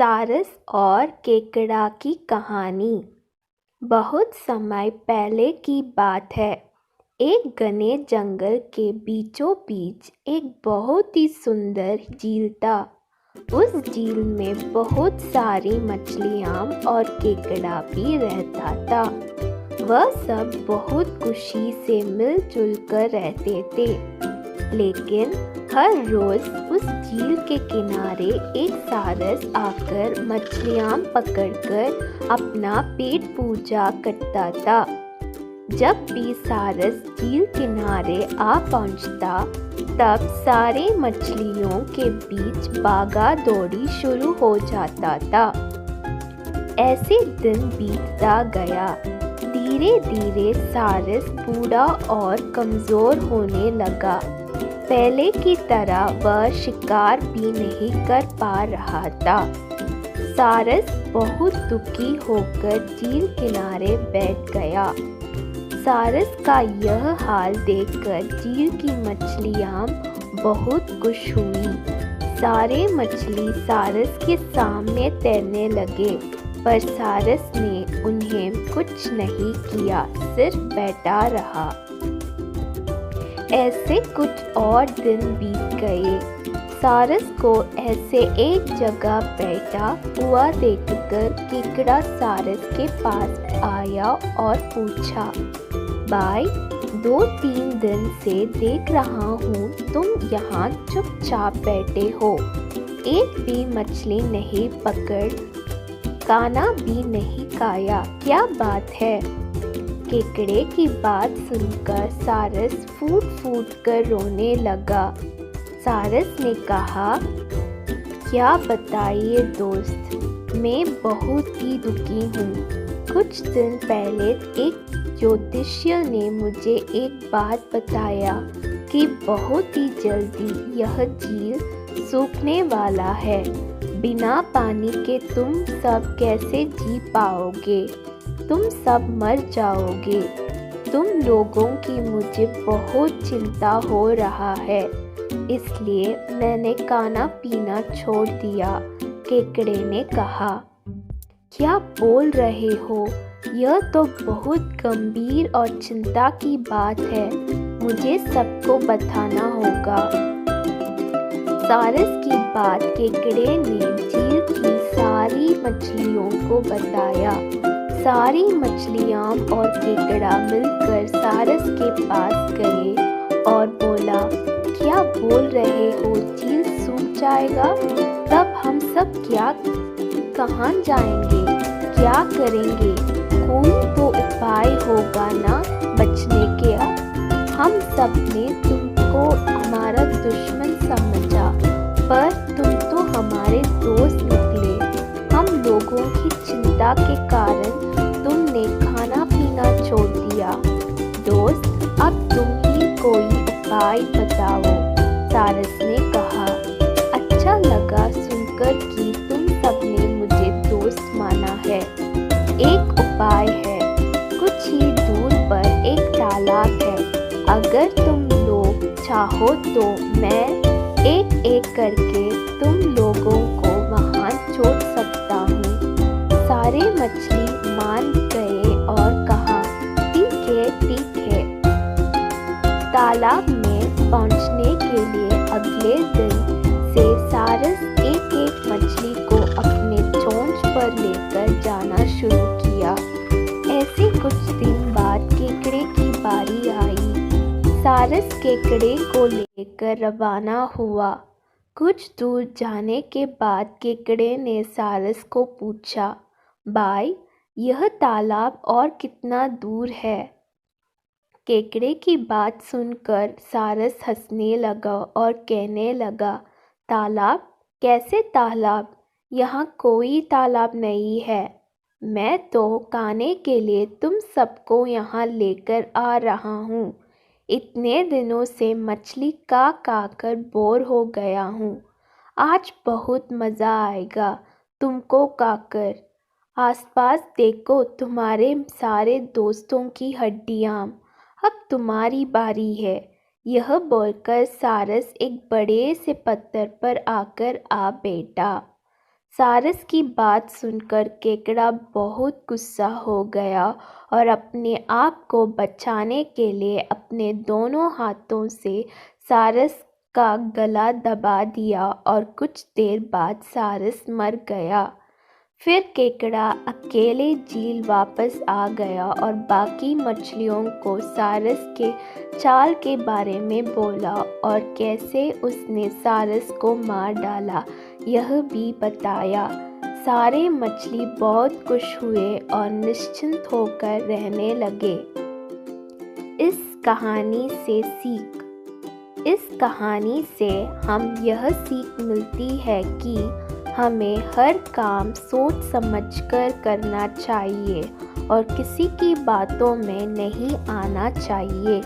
सारस और केकड़ा की कहानी। बहुत समय पहले की बात है। एक घने जंगल के बीचों बीच एक बहुत ही सुंदर झील था। उस झील में बहुत सारी मछलियाँ और केकड़ा भी रहता था। वह सब बहुत खुशी से मिलजुल कर रहते थे। लेकिन हर रोज उस झील के किनारे एक सारस आकर मछलियाँ पकड़कर अपना पेट पूजा करता था। जब भी सारस झील किनारे आ पहुँचता, तब सारे मछलियों के बीच भागा दौड़ी शुरू हो जाता था। ऐसे दिन बीतता गया। धीरे धीरे सारस बूढ़ा और कमज़ोर होने लगा। पहले की तरह वह शिकार भी नहीं कर पा रहा था। सारस बहुत दुखी होकर झील किनारे बैठ गया। सारस का यह हाल देखकर झील की मछलियाँ बहुत खुश हुई। सारे मछली सारस के सामने तैरने लगे, पर सारस ने उन्हें कुछ नहीं किया, सिर्फ बैठा रहा। ऐसे कुछ और दिन बीत गए। सारस को ऐसे एक जगह बैठा हुआ देखकर केकड़ा सारस के पास आया और पूछा, भाई, 2-3 दिन से देख रहा हूँ तुम यहाँ चुपचाप बैठे हो, एक भी मछली नहीं पकड़, खाना भी नहीं खाया, क्या बात है? केकड़े की बात सुनकर सारस फूट फूट कर रोने लगा। सारस ने कहा, क्या बताइए दोस्त, मैं बहुत ही दुखी हूँ। कुछ दिन पहले एक ज्योतिषी ने मुझे एक बात बताया कि बहुत ही जल्दी यह झील सूखने वाला है। बिना पानी के तुम सब कैसे जी पाओगे? तुम सब मर जाओगे। तुम लोगों की मुझे बहुत चिंता हो रहा है, इसलिए मैंने खाना पीना छोड़ दिया। केकड़े ने कहा, क्या बोल रहे हो? यह तो बहुत गंभीर और चिंता की बात है, मुझे सबको बताना होगा। सारस की बात केकड़े ने झील की सारी मछलियों को बताया। सारी मछलियाँ और केकड़ा मिलकर सारस के पास गए और बोला, क्या बोल रहे हो, झील सूख जाएगा? तब हम सब कहाँ जाएंगे, क्या करेंगे? कोई तो उपाय होगा ना बचने का। हम सब ने तुमको हमारा दुश्मन समझा, पर तुम तो हमारे दोस्त निकले। हम लोगों की चिंता के कारण तुमने खाना पीना छोड़ दिया। दोस्त, अब तुम ही कोई उपाय बताओ। सारस ने कहा, अच्छा लगा सुनकर कि तुम सबने मुझे दोस्त माना है। एक उपाय है, कुछ ही दूर पर एक तालाब है। अगर तुम लोग चाहो तो मैं एक एक करके तुम लोगों को वहाँ छोड़ सकता हूँ। सारे मछली मान गए और कहा, ठीक है ठीक है। तालाब में पहुँचने के लिए अगले दिन से सारस एक एक मछली को अपने चोंच पर लेकर जाना शुरू किया। ऐसे कुछ दिन बाद केकड़े की बारी आई। सारस केकड़े को लेकर रवाना हुआ। कुछ दूर जाने के बाद केकड़े ने सारस को पूछा, भाई, यह तालाब और कितना दूर है? केकड़े की बात सुनकर सारस हंसने लगा और कहने लगा, तालाब? कैसे तालाब? यहाँ कोई तालाब नहीं है। मैं तो खाने के लिए तुम सबको यहाँ लेकर आ रहा हूँ। इतने दिनों से मछली खा कर बोर हो गया हूँ। आज बहुत मज़ा आएगा तुमको खाकर। आसपास देखो, तुम्हारे सारे दोस्तों की हड्डियाँ। अब तुम्हारी बारी है। यह बोलकर सारस एक बड़े से पत्थर पर आकर आ बैठा। सारस की बात सुनकर केकड़ा बहुत गुस्सा हो गया और अपने आप को बचाने के लिए अपने दोनों हाथों से सारस का गला दबा दिया और कुछ देर बाद सारस मर गया। फिर केकड़ा अकेले झील वापस आ गया और बाकी मछलियों को सारस के चाल के बारे में बोला और कैसे उसने सारस को मार डाला यह भी बताया। सारे मछली बहुत खुश हुए और निश्चिंत होकर रहने लगे। इस कहानी से सीख। इस कहानी से हम यह सीख मिलती है कि हमें हर काम सोच समझकर करना चाहिए और किसी की बातों में नहीं आना चाहिए।